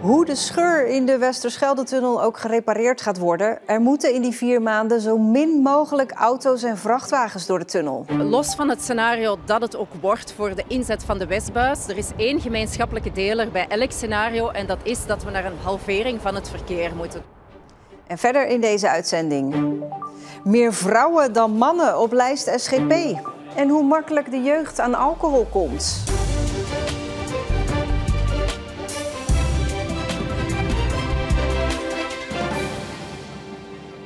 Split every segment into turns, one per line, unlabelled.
Hoe de scheur in de Westerschelde-tunnel ook gerepareerd gaat worden, er moeten in die 4 maanden zo min mogelijk auto's en vrachtwagens door de tunnel.
Los van het scenario dat het ook wordt voor de inzet van de Westbuis, er is één gemeenschappelijke deler bij elk scenario en dat is dat we naar een halvering van het verkeer moeten.
En verder in deze uitzending. Meer vrouwen dan mannen op lijst SGP. En hoe makkelijk de jeugd aan alcohol komt.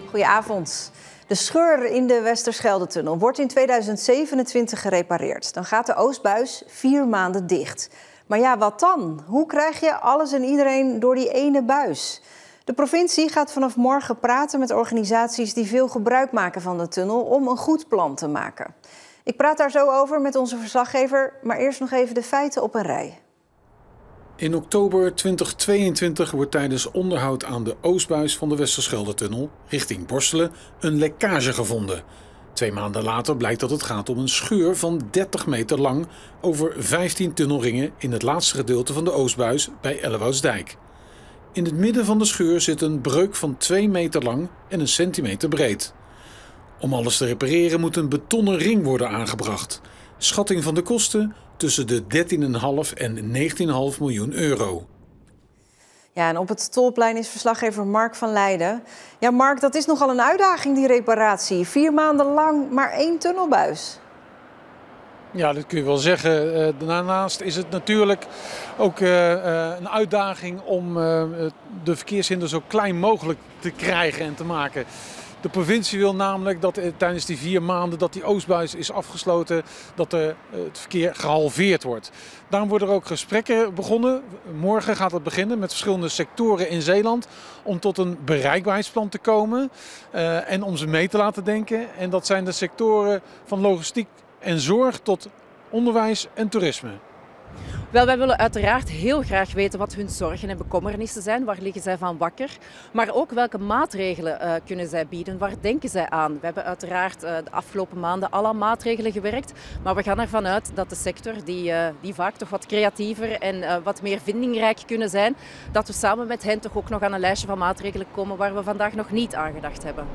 Goedenavond. De scheur in de Westerschelde-tunnel wordt in 2027 gerepareerd. Dan gaat de Oostbuis 4 maanden dicht. Maar ja, wat dan? Hoe krijg je alles en iedereen door die ene buis? De provincie gaat vanaf morgen praten met organisaties die veel gebruik maken van de tunnel om een goed plan te maken. Ik praat daar zo over met onze verslaggever, maar eerst nog even de feiten op een rij.
In oktober 2022 wordt tijdens onderhoud aan de Oostbuis van de Westerschelde-tunnel richting Borselen een lekkage gevonden. 2 maanden later blijkt dat het gaat om een scheur van 30 meter lang over 15 tunnelringen in het laatste gedeelte van de Oostbuis bij Ellewoudsdijk. In het midden van de scheur zit een breuk van 2 meter lang en 1 centimeter breed. Om alles te repareren moet een betonnen ring worden aangebracht. Schatting van de kosten tussen de 13,5 en 19,5 miljoen euro.
Ja, en op het Tolplein is verslaggever Mark van Leiden. Ja, Mark, dat is nogal een uitdaging, die reparatie. 4 maanden lang maar 1 tunnelbuis.
Ja, dat kun je wel zeggen. Daarnaast is het natuurlijk ook een uitdaging om de verkeershinder zo klein mogelijk te krijgen en te maken. De provincie wil namelijk dat tijdens die 4 maanden dat die Oostbuis is afgesloten, dat het verkeer gehalveerd wordt. Daarom worden er ook gesprekken begonnen. Morgen gaat het beginnen met verschillende sectoren in Zeeland om tot een bereikbaarheidsplan te komen en om ze mee te laten denken. En dat zijn de sectoren van logistiek en zorg tot onderwijs en toerisme.
Wel, wij willen uiteraard heel graag weten wat hun zorgen en bekommernissen zijn. Waar liggen zij van wakker? Maar ook welke maatregelen kunnen zij bieden? Waar denken zij aan? We hebben uiteraard de afgelopen maanden al aan maatregelen gewerkt. Maar we gaan ervan uit dat de sector, die vaak toch wat creatiever en wat meer vindingrijk kunnen zijn, dat we samen met hen toch ook nog aan een lijstje van maatregelen komen waar we vandaag nog niet aan gedacht hebben.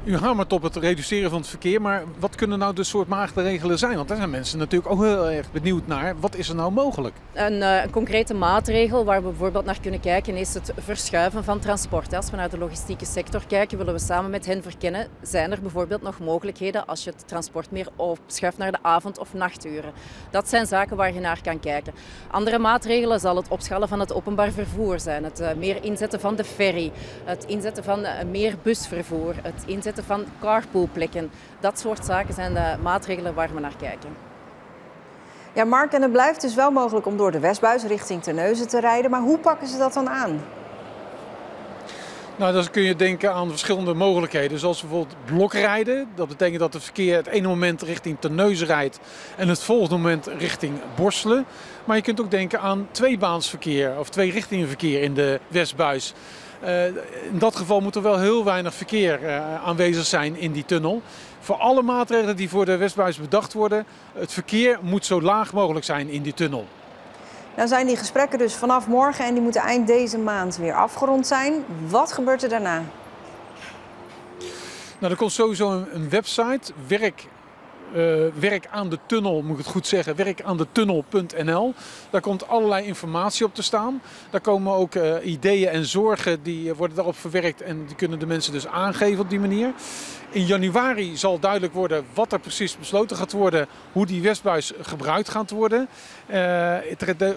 U hamert op het reduceren van het verkeer, maar wat kunnen nou de soort maatregelen zijn? Want daar zijn mensen natuurlijk ook heel erg benieuwd naar. Wat is er nou mogelijk?
Een concrete maatregel waar we bijvoorbeeld naar kunnen kijken is het verschuiven van transport. Als we naar de logistieke sector kijken, willen we samen met hen verkennen, zijn er bijvoorbeeld nog mogelijkheden als je het transport meer opschuift naar de avond- of nachturen. Dat zijn zaken waar je naar kan kijken. Andere maatregelen zal het opschalen van het openbaar vervoer zijn. Het meer inzetten van de ferry, het inzetten van meer busvervoer, het inzetten van carpoolplekken. Dat soort zaken zijn de maatregelen waar we naar kijken.
Ja, Mark, en het blijft dus wel mogelijk om door de Westbuis richting Terneuzen te rijden. Maar hoe pakken ze dat dan aan?
Nou, dan kun je denken aan verschillende mogelijkheden. Zoals bijvoorbeeld blokrijden. Dat betekent dat het verkeer het ene moment richting Terneuzen rijdt en het volgende moment richting Borselen. Maar je kunt ook denken aan tweebaansverkeer of tweerichtingenverkeer in de Westbuis. In dat geval moet er wel heel weinig verkeer aanwezig zijn in die tunnel. Voor alle maatregelen die voor de Westbuis bedacht worden, het verkeer moet zo laag mogelijk zijn in die tunnel.
Nou zijn die gesprekken dus vanaf morgen en die moeten eind deze maand weer afgerond zijn. Wat gebeurt er daarna?
Nou, er komt sowieso een website, werk aan de tunnel, moet ik het goed zeggen, werkaandetunnel.nl. Daar komt allerlei informatie op te staan. Daar komen ook ideeën en zorgen, die worden daarop verwerkt en die kunnen de mensen dus aangeven op die manier. In januari zal duidelijk worden wat er precies besloten gaat worden, hoe die Westbuis gebruikt gaat worden.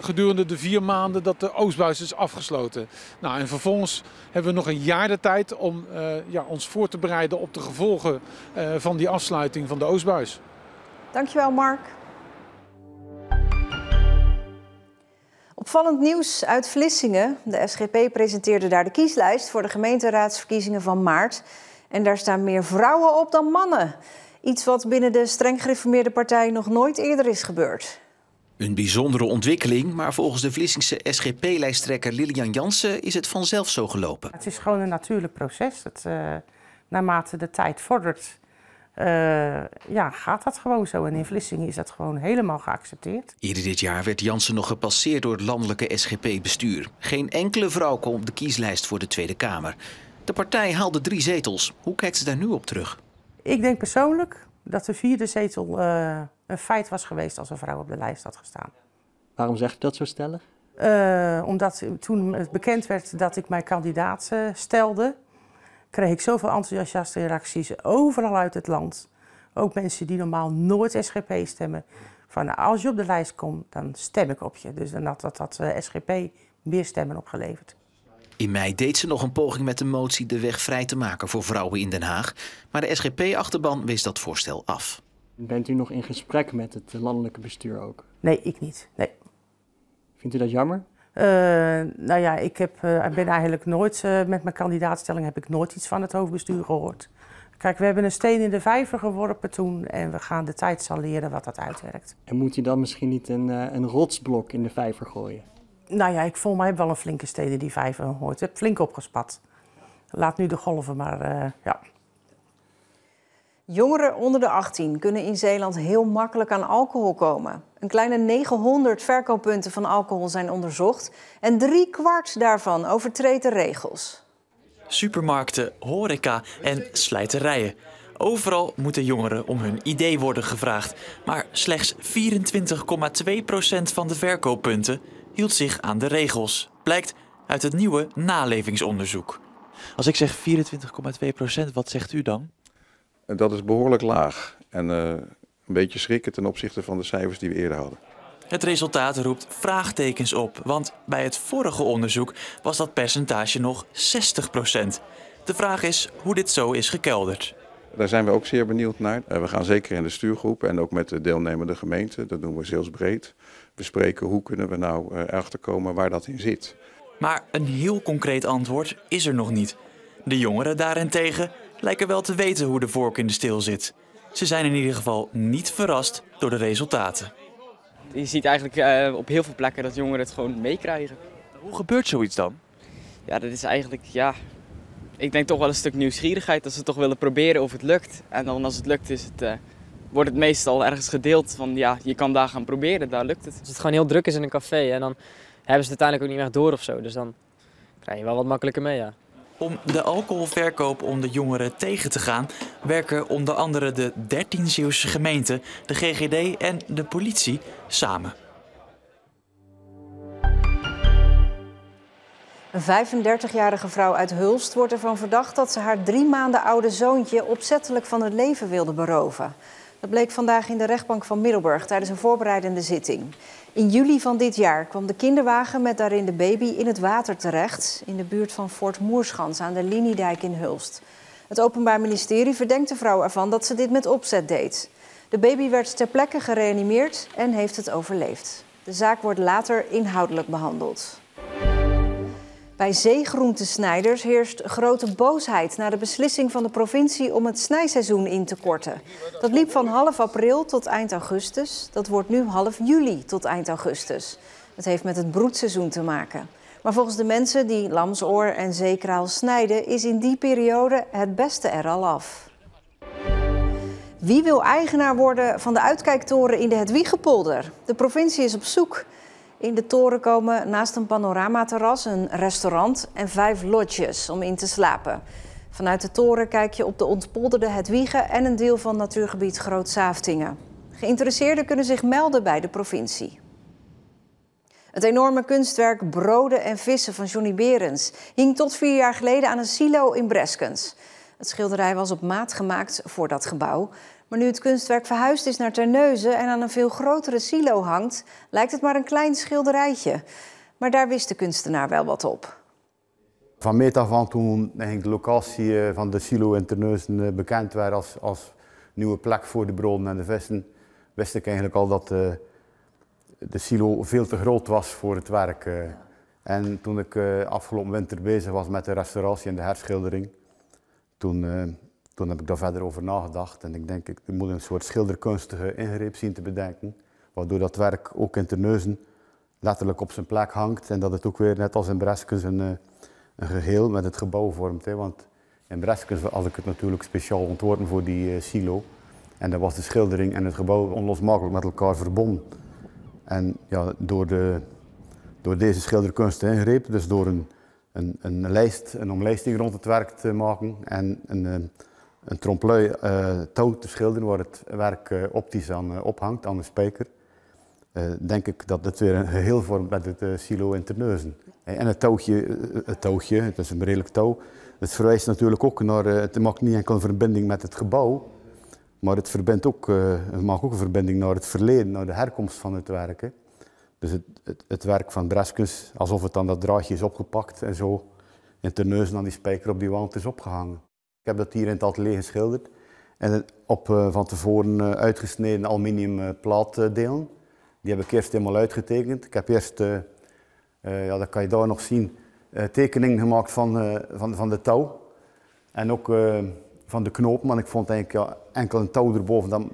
Gedurende de 4 maanden dat de Oostbuis is afgesloten. Nou, en vervolgens hebben we nog een jaar de tijd om ons voor te bereiden op de gevolgen van die afsluiting van de Oostbuis.
Dankjewel, Mark. Opvallend nieuws uit Vlissingen. De SGP presenteerde daar de kieslijst voor de gemeenteraadsverkiezingen van maart. En daar staan meer vrouwen op dan mannen. Iets wat binnen de streng gereformeerde partij nog nooit eerder is gebeurd.
Een bijzondere ontwikkeling, maar volgens de Vlissingse SGP-lijsttrekker Lilian Jansen is het vanzelf zo gelopen.
Het is gewoon een natuurlijk proces. Naarmate de tijd vordert gaat dat gewoon zo. En in Vlissingen is dat gewoon helemaal geaccepteerd.
Eerder dit jaar werd Jansen nog gepasseerd door het landelijke SGP-bestuur. Geen enkele vrouw kwam op de kieslijst voor de Tweede Kamer. De partij haalde 3 zetels. Hoe kijkt ze daar nu op terug?
Ik denk persoonlijk dat de 4e zetel een feit was geweest als een vrouw op de lijst had gestaan.
Waarom zeg je dat zo stellig?
Omdat toen het bekend werd dat ik mij kandidaat stelde, kreeg ik zoveel enthousiaste reacties overal uit het land. Ook mensen die normaal nooit SGP stemmen. Van nou, als je op de lijst komt, dan stem ik op je. Dus dan had SGP meer stemmen opgeleverd.
In mei deed ze nog een poging met de motie de weg vrij te maken voor vrouwen in Den Haag. Maar de SGP-achterban wees dat voorstel af.
Bent u nog in gesprek met het landelijke bestuur ook?
Nee, ik niet. Nee.
Vindt u dat jammer?
Ik ben eigenlijk nooit, met mijn kandidaatstelling heb ik nooit iets van het hoofdbestuur gehoord. Kijk, we hebben een steen in de vijver geworpen toen en we gaan de tijd zal leren wat dat uitwerkt.
En moet u dan misschien niet een rotsblok in de vijver gooien?
Ik voel mij wel een flinke steen in die vijver gehoord. Ik heb flink opgespat. Laat nu de golven maar, ja.
Jongeren onder de 18 kunnen in Zeeland heel makkelijk aan alcohol komen. Een kleine 900 verkooppunten van alcohol zijn onderzocht en 3/4 daarvan overtreedt de regels.
Supermarkten, horeca en slijterijen. Overal moeten jongeren om hun idee worden gevraagd. Maar slechts 24,2% van de verkooppunten hield zich aan de regels. Blijkt uit het nieuwe nalevingsonderzoek. Als ik zeg 24,2%, wat zegt u dan?
Dat is behoorlijk laag en een beetje schrikken ten opzichte van de cijfers die we eerder hadden.
Het resultaat roept vraagtekens op, want bij het vorige onderzoek was dat percentage nog 60%. De vraag is hoe dit zo is gekelderd.
Daar zijn we ook zeer benieuwd naar. We gaan zeker in de stuurgroep en ook met de deelnemende gemeenten, dat doen we zielsbreed, bespreken hoe kunnen we nou erachter komen waar dat in zit.
Maar een heel concreet antwoord is er nog niet. De jongeren daarentegen lijken wel te weten hoe de vork in de steel zit. Ze zijn in ieder geval niet verrast door de resultaten.
Je ziet eigenlijk op heel veel plekken dat jongeren het gewoon meekrijgen.
Hoe gebeurt zoiets dan?
Ja, dat is eigenlijk, ik denk toch wel een stuk nieuwsgierigheid. Dat ze toch willen proberen of het lukt. En dan als het lukt wordt het meestal ergens gedeeld van je kan daar gaan proberen, daar lukt het.
Als het gewoon heel druk is in een café en dan hebben ze het uiteindelijk ook niet meer door of zo. Dus dan krijg je wel wat makkelijker mee, ja.
Om de alcoholverkoop onder jongeren tegen te gaan, werken onder andere de 13 Zeeuwse gemeenten, de GGD en de politie samen.
Een 35-jarige vrouw uit Hulst wordt ervan verdacht dat ze haar 3 maanden oude zoontje opzettelijk van het leven wilde beroven. Dat bleek vandaag in de rechtbank van Middelburg tijdens een voorbereidende zitting. In juli van dit jaar kwam de kinderwagen met daarin de baby in het water terecht in de buurt van Fort Moerschans aan de Liniedijk in Hulst. Het Openbaar Ministerie verdenkt de vrouw ervan dat ze dit met opzet deed. De baby werd ter plekke gereanimeerd en heeft het overleefd. De zaak wordt later inhoudelijk behandeld. Bij zeegroentesnijders heerst grote boosheid na de beslissing van de provincie om het snijseizoen in te korten. Dat liep van half april tot eind augustus. Dat wordt nu half juli tot eind augustus. Het heeft met het broedseizoen te maken. Maar volgens de mensen die lamsoor en zeekraal snijden is in die periode het beste er al af. Wie wil eigenaar worden van de uitkijktoren in de Hedwiegepolder? De provincie is op zoek. In de toren komen naast een panoramaterras een restaurant en 5 lodges om in te slapen. Vanuit de toren kijk je op de ontpolderde Hedwiegen en een deel van natuurgebied Groot Saaftingen. Geïnteresseerden kunnen zich melden bij de provincie. Het enorme kunstwerk Broden en Vissen van Johnny Berends hing tot 4 jaar geleden aan een silo in Breskens. Het schilderij was op maat gemaakt voor dat gebouw. Maar nu het kunstwerk verhuisd is naar Terneuzen en aan een veel grotere silo hangt, lijkt het maar een klein schilderijtje. Maar daar wist de kunstenaar wel wat op.
Van meet af aan toen de locatie van de silo in Terneuzen bekend werd als nieuwe plek voor de broden en de vissen, wist ik eigenlijk al dat de silo veel te groot was voor het werk. En toen ik afgelopen winter bezig was met de restauratie en de herschildering, toen heb ik daar verder over nagedacht en ik denk, ik moet een soort schilderkunstige ingreep zien te bedenken, waardoor dat werk ook in Terneuzen letterlijk op zijn plek hangt en dat het ook weer net als in Breskens een geheel met het gebouw vormt. Want in Breskens had ik het natuurlijk speciaal ontworpen voor die silo. En daar was de schildering en het gebouw onlosmakelijk met elkaar verbonden. En ja, door deze schilderkunst ingrepen, dus door een omlijsting rond het werk te maken en een trompe-l'œil touw te schilderen waar het werk optisch aan ophangt, aan de spijker, denk ik dat het weer een geheel vormt met het silo in Terneuzen. En het touwtje, het is een redelijk touw, het verwijst natuurlijk ook naar, het maakt niet enkel een verbinding met het gebouw, maar het maakt ook een verbinding naar het verleden, naar de herkomst van het werk. Hè. Dus het werk van Breskens, alsof het aan dat draadje is opgepakt en zo in Terneuzen aan die spijker op die wand is opgehangen. Ik heb dat hier in het atelier geschilderd en op van tevoren uitgesneden aluminium plaatdelen. Die heb ik eerst helemaal uitgetekend. Ik heb eerst, dat kan je daar nog zien, tekeningen gemaakt van de touw en ook van de knoop, maar ik vond eigenlijk enkel een touw erboven.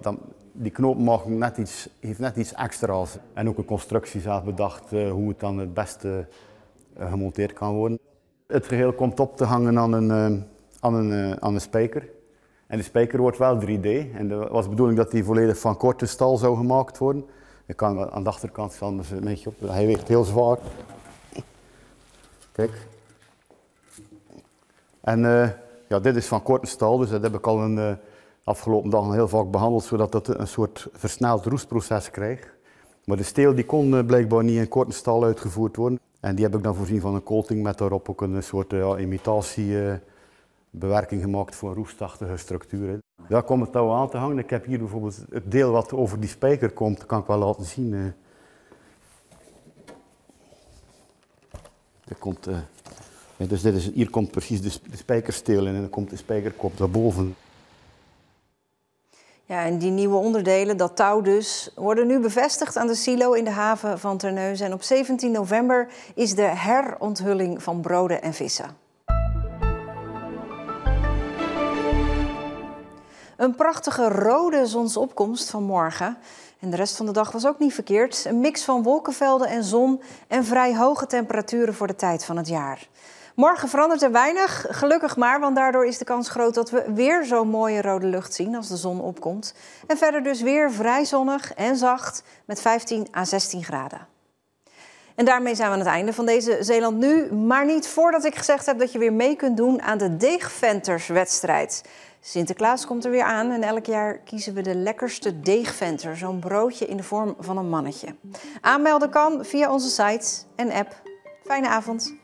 Die knoop heeft net iets extra's. En ook een constructie zelf bedacht hoe het dan het beste gemonteerd kan worden. Het geheel komt op te hangen aan een spijker. En de spijker wordt wel 3D. En dat was de bedoeling dat die volledig van korte stal zou gemaakt worden. Ik kan aan de achterkant staan, dus een beetje op. Hij weegt heel zwaar. Kijk. En dit is van korte stal, dus dat heb ik al de afgelopen dagen heel vaak behandeld, zodat dat een soort versneld roestproces krijgt. Maar de steel die kon blijkbaar niet in korte stal uitgevoerd worden. En die heb ik dan voorzien van een coating met daarop ook een soort imitatiebewerking gemaakt voor een roestachtige structuur. Daar komt het touw aan te hangen. Ik heb hier bijvoorbeeld het deel wat over die spijker komt, kan ik wel laten zien. Dus hier komt precies de spijkersteel in en dan komt de spijkerkop daarboven.
Ja, en die nieuwe onderdelen, dat touw dus, worden nu bevestigd aan de silo in de haven van Terneuzen. En op 17 november is de heronthulling van Broden en Vissen. Een prachtige rode zonsopkomst vanmorgen. En de rest van de dag was ook niet verkeerd. Een mix van wolkenvelden en zon en vrij hoge temperaturen voor de tijd van het jaar. Morgen verandert er weinig, gelukkig maar, want daardoor is de kans groot dat we weer zo'n mooie rode lucht zien als de zon opkomt. En verder dus weer vrij zonnig en zacht met 15 à 16 graden. En daarmee zijn we aan het einde van deze Zeeland Nu, maar niet voordat ik gezegd heb dat je weer mee kunt doen aan de deegventerswedstrijd. Sinterklaas komt er weer aan en elk jaar kiezen we de lekkerste deegventer, zo'n broodje in de vorm van een mannetje. Aanmelden kan via onze site en app. Fijne avond.